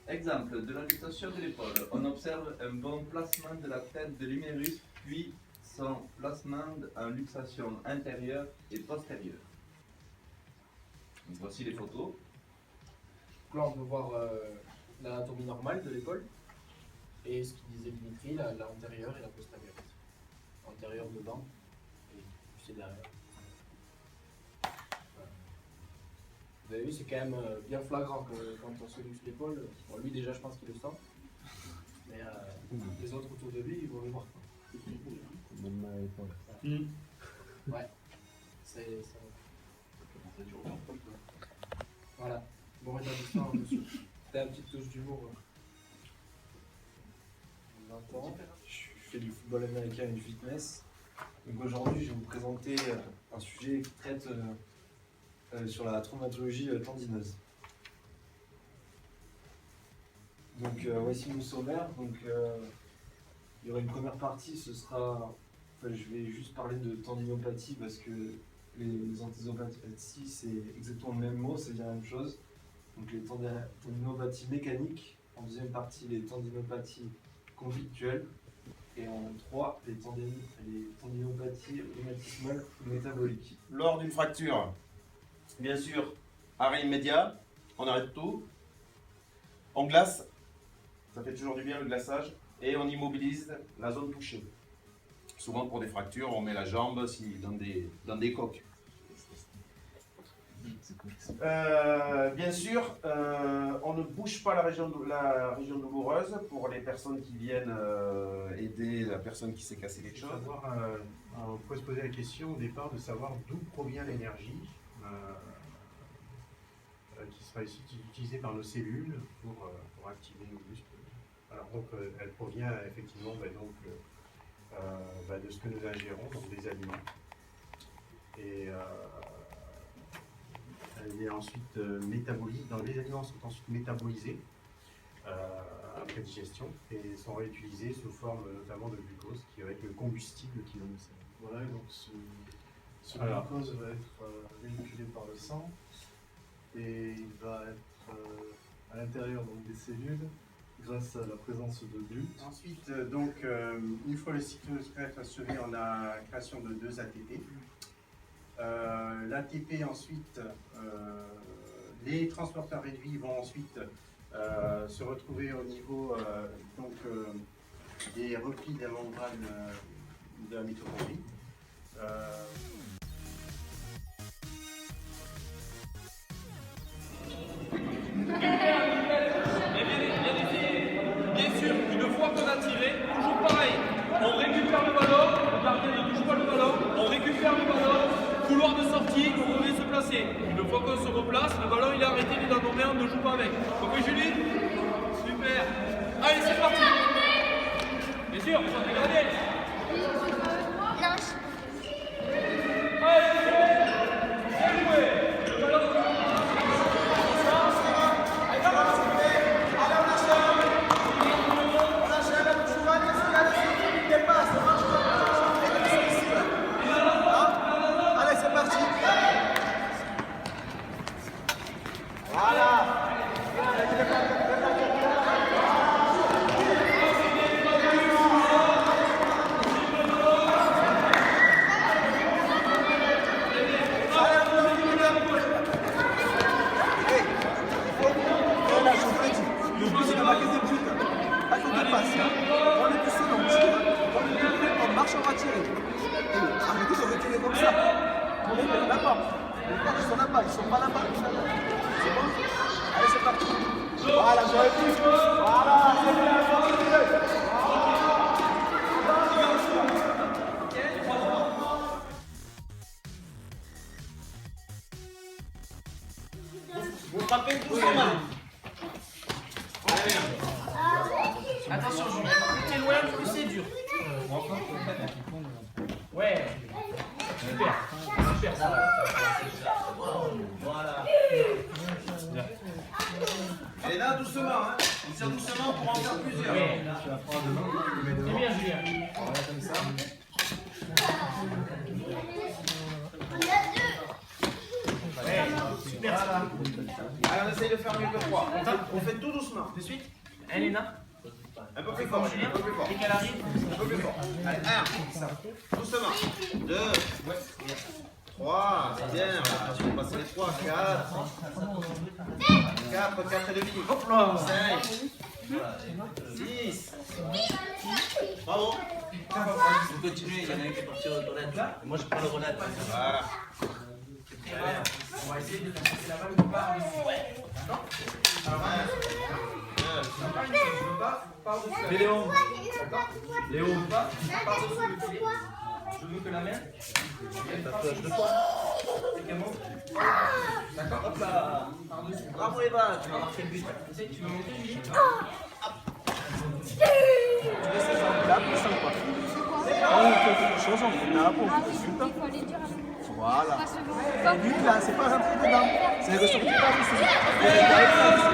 Exemple de la luxation de l'épaule. On observe un bon placement de la tête de l'humérus, puis son placement en luxation intérieure et postérieure. Donc voici les photos. Donc là, on peut voir l'anatomie normale de l'épaule et ce qu'il disait Dimitri, la antérieure et la postérieure. Antérieure devant et c'est derrière. Voilà. Vous avez vu, c'est quand même bien flagrant que quand on se luxe l'épaule. Bon, lui déjà, je pense qu'il le sent, mais les autres autour de lui, ils vont le voir. Ouais, c'est ça. Voilà, bon rétablissement, monsieur. C'était une petite touche d'humour. Je fais du football américain et du fitness. Donc aujourd'hui, je vais vous présenter un sujet qui traite sur la traumatologie tendineuse. Donc voici mon sommaire. Donc il y aura une première partie, ce sera, enfin, je vais juste parler de tendinopathie parce que les antidinopathies c'est exactement le même mot, c'est bien la même chose. Donc les tendinopathies mécaniques, en deuxième partie les tendinopathies conflictuelles, et en 3 les tendinopathies rhumatismales ou métaboliques. Lors d'une fracture, bien sûr, arrêt immédiat, on arrête tout, on glace, ça fait toujours du bien le glaçage, et on immobilise la zone touchée. Souvent pour des fractures, on met la jambe dans des coques. Bien sûr, on ne bouge pas la région douloureuse pour les personnes qui viennent aider la personne qui s'est cassé quelque chose. On peut se poser la question au départ de savoir d'où provient l'énergie qui sera utilisée par nos cellules pour activer nos muscles. Alors donc elle provient effectivement de ce que nous ingérons, donc des aliments. Et elle est ensuite métabolisée. Donc les aliments sont ensuite métabolisés après digestion et sont réutilisés sous forme notamment de glucose qui va être le combustible qui donne ça. Voilà, donc ce glucose va être véhiculé par le sang et il va être à l'intérieur des cellules grâce à la présence de GLUT. Ensuite, une fois le cycle achevé, on a la création de 2 ATP. L'ATP ensuite, les transporteurs réduits vont ensuite se retrouver au niveau des replis de la membrane de la mitochondrie. Bien sûr, une fois qu'on a tiré, toujours pareil, on récupère le ballon, le gardien ne touche pas le ballon, on récupère le ballon, couloir de sortie, on revient se placer. Une fois qu'on se replace, le ballon il est arrêté, il est dans nos mains, on ne joue pas avec. Compris Julie? Super. Allez, c'est parti. Bien sûr, on s'en dégradé. Allez, bien joué. Le ballon. Ils sont pas là-bas. C'est bon? Allez, c'est parti. Voilà, j'aurais pu. Voilà, c'est bien. Vous frappez tous en main. Attention, Julien, plus t'es loin, plus c'est dur. Ouais. Super. Super ça. Voilà. Et là, doucement, hein. On tire doucement pour en faire plusieurs. Ouais. C'est bien, Julien. Voilà, comme ça. Ouais. Super ça. Allez, on essaye de faire faire quelquefois. On fait tout doucement. De suite. Elena. Un peu plus fort, Julien, un peu plus fort. Dès qu'elle arrive. Un peu plus fort. Allez, 1, doucement. 2, 3, c'est bien là. Tu peux passer les 3, 4. 4, 4 et demi. Hop là. 5, 6. Bravo. Vous continuez, il y en a un qui est parti aux toilettes là. Moi je prends le relais. Voilà. On va essayer de passer la balle par dessus. D'accord. Alors, Mais Léon, Léo, par-dessus le filet. Je veux que la main. tatouage de quoi? C'est qu'elle monte. D'accord. Hop là. Par-dessus. Bravo Eva, tu vas marquer le but. Essaye, tu veux monter, Julie? Quelque chose, on fait là pour Voilà. Le but là, c'est pas rentrer dedans, c'est ressortir par dessus.